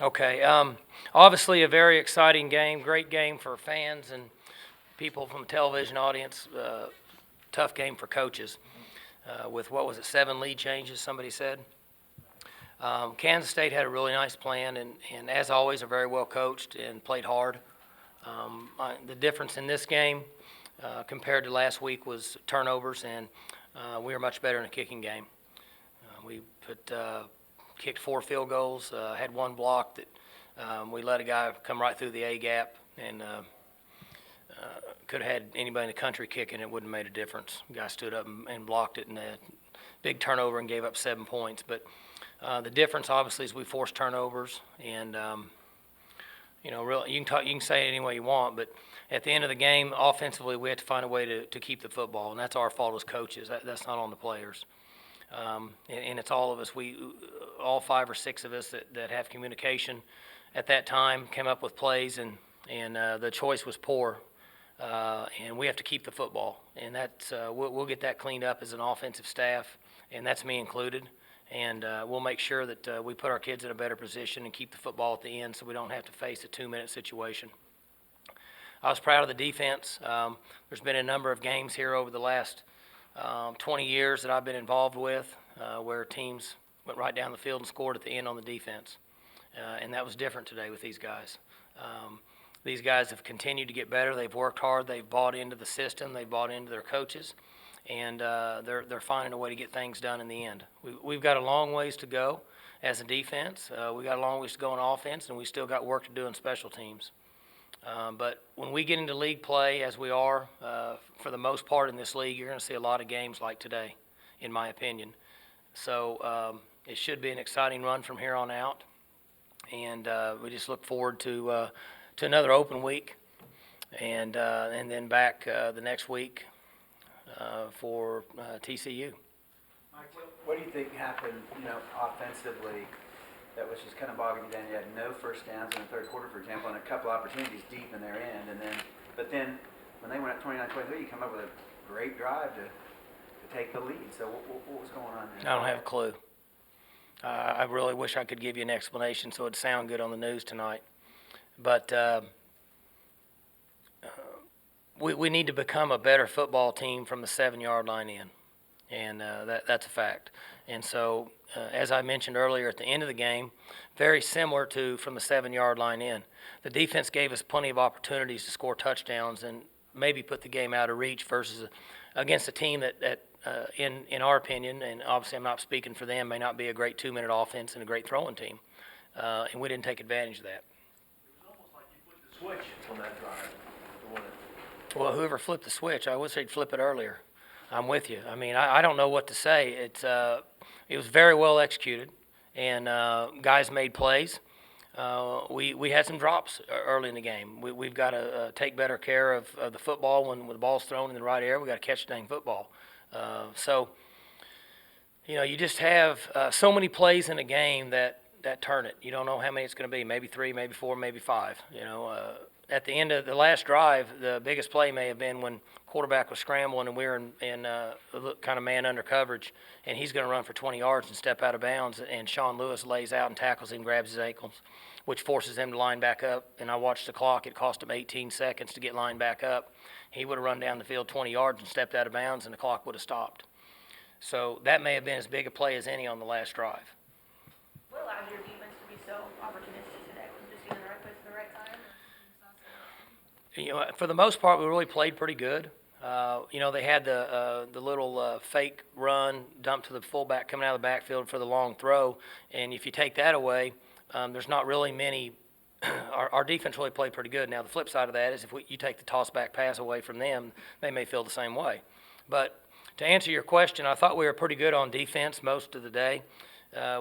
Okay. Obviously, a very exciting game, great game for fans and people from the television audience. Tough game for coaches. With what was it, 7 lead changes? Somebody said. Kansas State had a really nice plan, and as always, are very well coached and played hard. The difference in this game compared to last week was turnovers, and we were much better in the kicking game. We kicked 4 field goals, had 1 block that we let a guy come right through the A gap, and could have had anybody in the country kicking. It wouldn't have made a difference. The guy stood up and blocked it, and a big turnover and gave up 7 points. But the difference, obviously, is we forced turnovers, and really, you can say it any way you want, but at the end of the game, offensively, we had to find a way to keep the football, and that's our fault as coaches. That's not on the players. And it's all of us. All 5 or 6 of us that have communication at that time came up with plays, and the choice was poor. And we have to keep the football, and that's we'll get that cleaned up as an offensive staff, and that's me included. And we'll make sure that we put our kids in a better position and keep the football at the end so we don't have to face a 2-minute situation. I was proud of the defense. There's been a number of games here over the last 20 years that I've been involved with where teams went right down the field and scored at the end on the defense. And that was different today with these guys. These guys have continued to get better. They've worked hard. They've bought into the system. They've bought into their coaches. And they're finding a way to get things done in the end. We've got a long ways to go as a defense. We've got a long ways to go on offense, and we still got work to do in special teams. But when we get into league play, as we are for the most part in this league, you're going to see a lot of games like today, in my opinion. So it should be an exciting run from here on out. And we just look forward to another open week, and then back the next week for TCU. Mike, what do you think happened, offensively that was just kind of bogging you down? You had no first downs in the third quarter, for example, and a couple opportunities deep in their end, but then when they went up 29-23, you come up with a great drive to take the lead. So what was going on there? I don't have a clue. I really wish I could give you an explanation so it'd sound good on the news tonight. But we need to become a better football team from the 7-yard line in, and that's a fact. And so, as I mentioned earlier, at the end of the game, very similar to from the 7-yard line in, the defense gave us plenty of opportunities to score touchdowns and maybe put the game out of reach versus against a team that in our opinion, and obviously I'm not speaking for them, may not be a great 2-minute offense and a great throwing team, and we didn't take advantage of that. It was almost like you flipped the switch on that drive to win it. Well, whoever flipped the switch, I wish they'd flip it earlier. I'm with you. I mean, I don't know what to say. It was very well executed, and guys made plays. We had some drops early in the game. We've got to take better care of the football when the ball's thrown in the right area. We've got to catch the dang football. So, you just have so many plays in a game that turn it. You don't know how many it's going to be, maybe 3, maybe 4, maybe 5. At the end of the last drive, the biggest play may have been when quarterback was scrambling and we were in kind of man under coverage, and he's going to run for 20 yards and step out of bounds, and Sean Lewis lays out and tackles him, grabs his ankles, which forces him to line back up. And I watched the clock. It cost him 18 seconds to get lined back up. He would have run down the field 20 yards and stepped out of bounds, and the clock would have stopped. So that may have been as big a play as any on the last drive. What allowed your defense to be so opportunistic today? Was it just being in the right place at the right time? For the most part, we really played pretty good. They had the little fake run dump to the fullback coming out of the backfield for the long throw, and if you take that away, there's not really many. Our defense really played pretty good. Now, the flip side of that is if you take the toss-back pass away from them, they may feel the same way. But to answer your question, I thought we were pretty good on defense most of the day.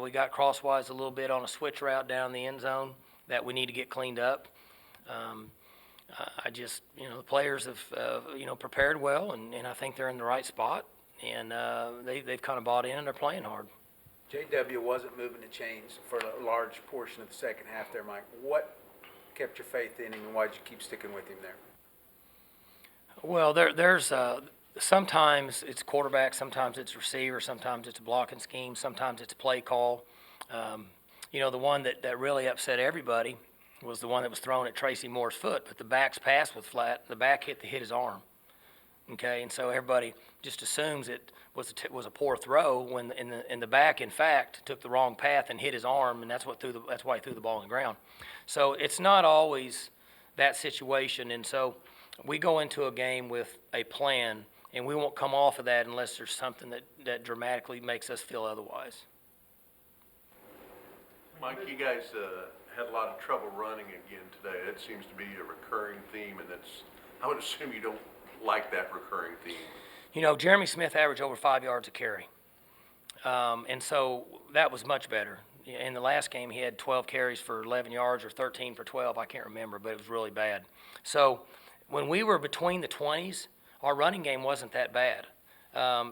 We got crosswise a little bit on a switch route down the end zone that we need to get cleaned up. The players have, prepared well, and I think they're in the right spot, and they've kind of bought in and they're playing hard. JW wasn't moving the chains for a large portion of the second half there, Mike. What kept your faith in him, and why did you keep sticking with him there? Well, there's sometimes it's quarterback, sometimes it's receiver, sometimes it's a blocking scheme, sometimes it's a play call. The one that really upset everybody was the one that was thrown at Tracy Moore's foot, but the back's pass was flat, the back hit his arm. Okay, and so everybody just assumes it was a poor throw when in the back, in fact, took the wrong path and hit his arm, and that's why he threw the ball on the ground. So it's not always that situation, and so we go into a game with a plan, and we won't come off of that unless there's something that dramatically makes us feel otherwise. Mike, you guys had a lot of trouble running again today. That seems to be a recurring theme, and I would assume you don't like that recurring theme. Jeremy Smith averaged over 5 yards a carry, and so that was much better. In the last game, he had 12 carries for 11 yards or 13 for 12. I can't remember, but it was really bad. So when we were between the 20s, our running game wasn't that bad.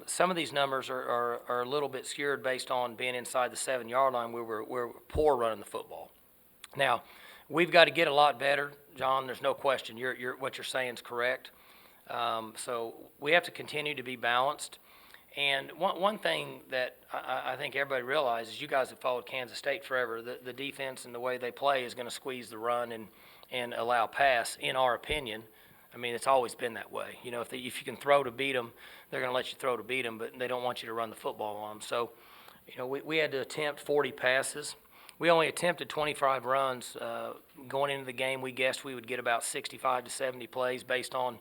Some of these numbers are a little bit skewed based on being inside the 7-yard line. We're poor running the football. Now, we've got to get a lot better, John. There's no question. What you're saying is correct. So we have to continue to be balanced. And one thing that I think everybody realizes, you guys have followed Kansas State forever, the defense and the way they play is going to squeeze the run and allow pass, in our opinion. I mean, it's always been that way. If you can throw to beat them, they're going to let you throw to beat them, but they don't want you to run the football on them. So, we had to attempt 40 passes. We only attempted 25 runs. Going into the game, we guessed we would get about 65 to 70 plays based on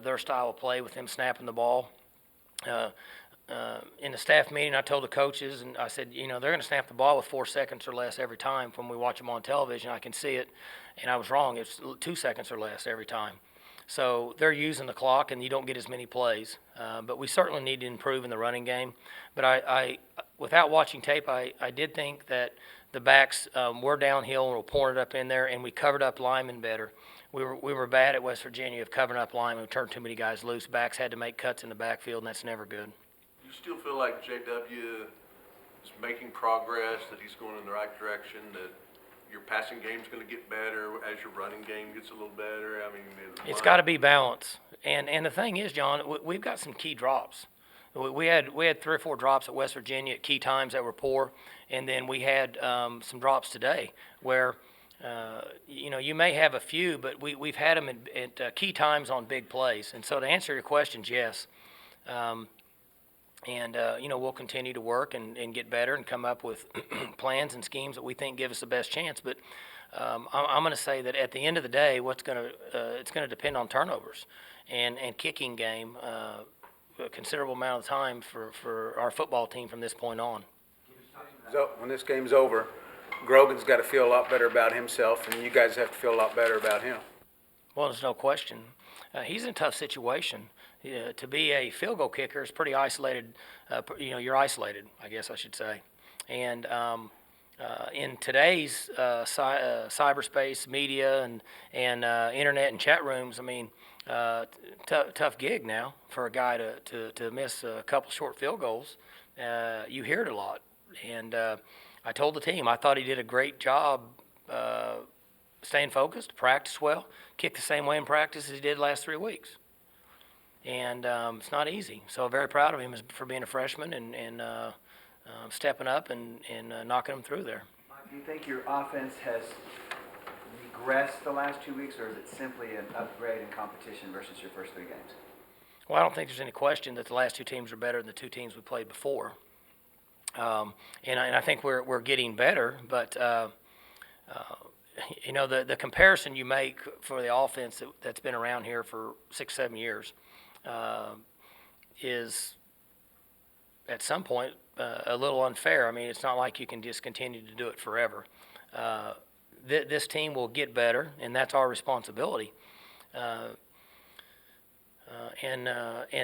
their style of play with them snapping the ball. In the staff meeting, I told the coaches, and I said, they're going to snap the ball with 4 seconds or less every time. When we watch them on television, I can see it, and I was wrong. It's 2 seconds or less every time. So they're using the clock, and you don't get as many plays. But we certainly need to improve in the running game. But I without watching tape, I did think that the backs were downhill and were pouring it up in there, and we covered up linemen better. We were bad at West Virginia of covering up linemen. We turned too many guys loose. Backs had to make cuts in the backfield, and that's never good. You still feel like JW is making progress, that he's going in the right direction, that your passing game's going to get better as your running game gets a little better? I mean, it's got to be balanced. And the thing is, John, we've got some key drops. We had 3 or 4 drops at West Virginia at key times that were poor, and then we had some drops today where you may have a few, but we've had them at key times on big plays. And so to answer your questions, yes. We'll continue to work and get better and come up with plans and schemes that we think give us the best chance. But I'm going to say that at the end of the day, it's going to depend on turnovers and kicking game a considerable amount of time for our football team from this point on. So when this game's over, Grogan's got to feel a lot better about himself, and you guys have to feel a lot better about him. Well, there's no question. He's in a tough situation. To be a field goal kicker is pretty isolated. You're isolated, I guess I should say. And in today's cyberspace, media, and internet and chat rooms, I mean, tough gig now for a guy to miss a couple short field goals. You hear it a lot. And I told the team I thought he did a great job staying focused, practiced well, kicked the same way in practice as he did the last 3 weeks. And it's not easy. So I'm very proud of him for being a freshman and stepping up and knocking them through there. Mike, do you think your offense has regressed the last 2 weeks, or is it simply an upgrade in competition versus your first 3 games? Well, I don't think there's any question that the last 2 teams are better than the 2 teams we played before. And I think we're getting better, but the comparison you make for the offense that's been around here for 6-7 years is at some point a little unfair. I mean, it's not like you can just continue to do it forever. This team will get better, and that's our responsibility. And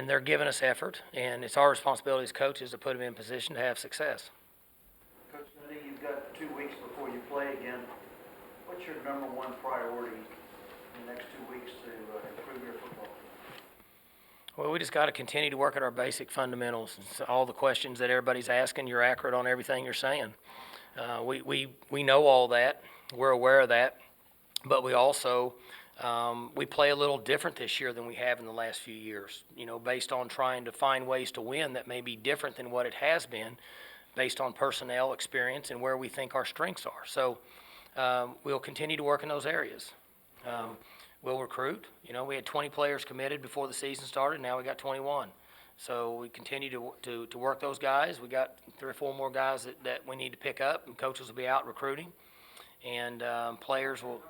they're giving us effort, and it's our responsibility as coaches to put them in position to have success. Coach Gundy, you've got 2 weeks before you play again. What's your number one priority in the next 2 weeks to improve your football? Well, we just got to continue to work at our basic fundamentals. It's all the questions that everybody's asking, you're accurate on everything you're saying. We know all that. We're aware of that. But we also We play a little different this year than we have in the last few years, you know, based on trying to find ways to win that may be different than what it has been, based on personnel experience and where we think our strengths are. So we'll continue to work in those areas. We'll recruit. You know, we had 20 players committed before the season started. Now we got 21. So we continue to work those guys. We got 3 or 4 more guys that we need to pick up, and coaches will be out recruiting, and players will.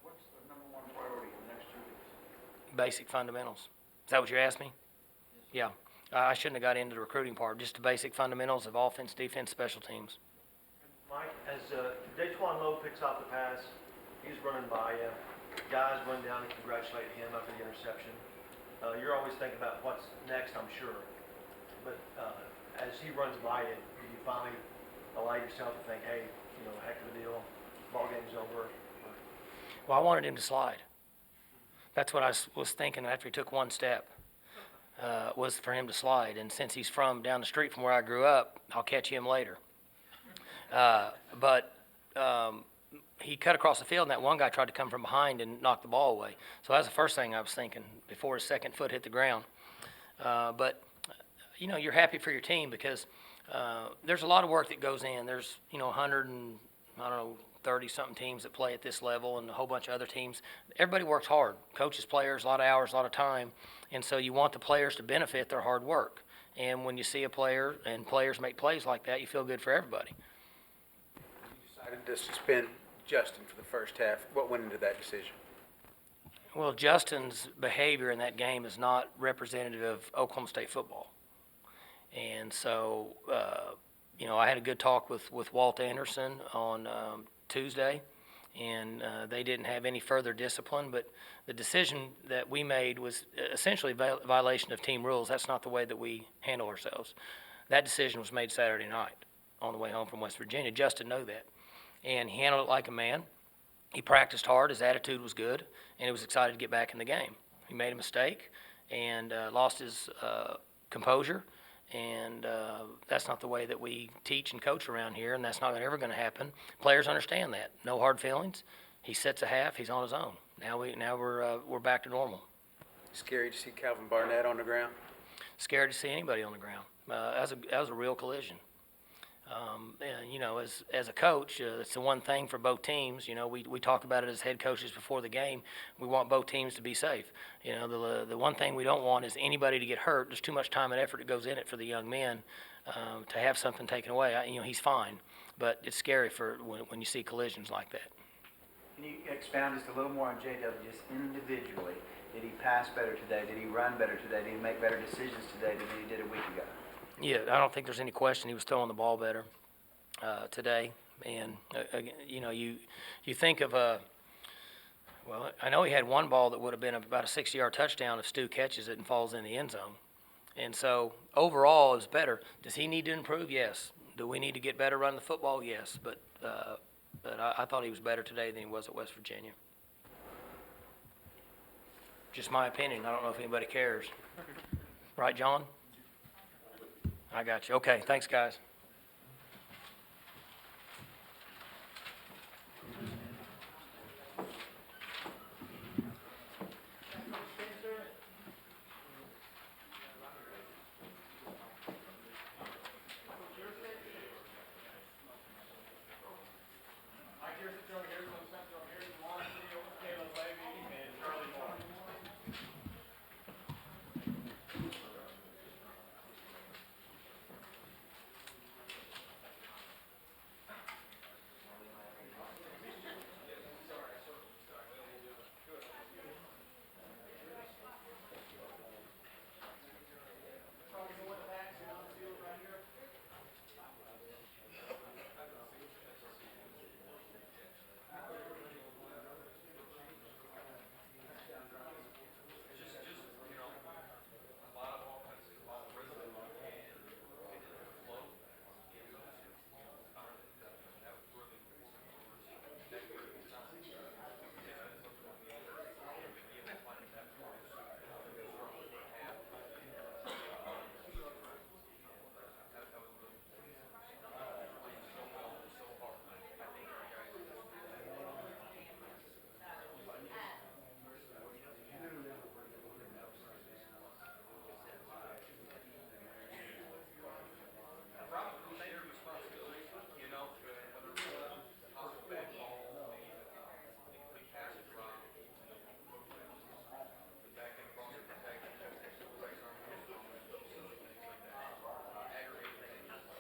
What's the number one priority in the next 2 weeks? Basic fundamentals. Is that what you asked me? Yeah. I shouldn't have got into the recruiting part. Just the basic fundamentals of offense, defense, special teams. Mike, as Daquan Lowe picks off the pass, he's running by you. Guys run down and congratulate him after the interception. You're always thinking about what's next, I'm sure. But as he runs by you, do you finally allow yourself to think, hey, you know, heck of a deal, ball game's over? Well, I wanted him to slide. That's what I was thinking after he took one step, was for him to slide. And since he's from down the street from where I grew up, I'll catch him later. But he cut across the field, and that one guy tried to come from behind and knock the ball away. So that's the first thing I was thinking before his second foot hit the ground. But, you know, you're happy for your team because there's a lot of work that goes in. There's, you know, 100 and, I don't know, 30-something teams that play at this level and a whole bunch of other teams. Everybody works hard. Coaches, players, a lot of hours, a lot of time. And so you want the players to benefit their hard work. And when you see a player and players make plays like that, you feel good for everybody. You decided to suspend Justin for the first half. What went into that decision? Well, Justin's behavior in that game is not representative of Oklahoma State football. And so, you know, I had a good talk with Walt Anderson on Tuesday, and they didn't have any further discipline. But the decision that we made was essentially a violation of team rules. That's not the way that we handle ourselves. That decision was made Saturday night on the way home from West Virginia. Justin knew that. And he handled it like a man. He practiced hard. His attitude was good, and he was excited to get back in the game. He made a mistake and lost his composure, and that's not the way that we teach and coach around here, and that's not ever going to happen. Players understand that. No hard feelings. He sets a half. He's on his own. Now we're back to normal. Scary to see Calvin Barnett on the ground? Scared to see anybody on the ground. That was a real collision. And, you know, as a coach, it's the one thing for both teams. You know, we talk about it as head coaches before the game. We want both teams to be safe. You know, the one thing we don't want is anybody to get hurt. There's too much time and effort that goes in it for the young men to have something taken away. You know, he's fine, but it's scary for when you see collisions like that. Can you expound just a little more on JW, just individually? Did he pass better today? Did he run better today? Did he make better decisions today than he did a week ago? Yeah, I don't think there's any question he was throwing the ball better today. And, you know, you think of well, I know he had one ball that would have been about a 60-yard touchdown if Stu catches it and falls in the end zone. And so overall, it's better. Does he need to improve? Yes. Do we need to get better running the football? Yes. But I thought he was better today than he was at West Virginia. Just my opinion. I don't know if anybody cares. Right, John? I got you. Okay, thanks, guys.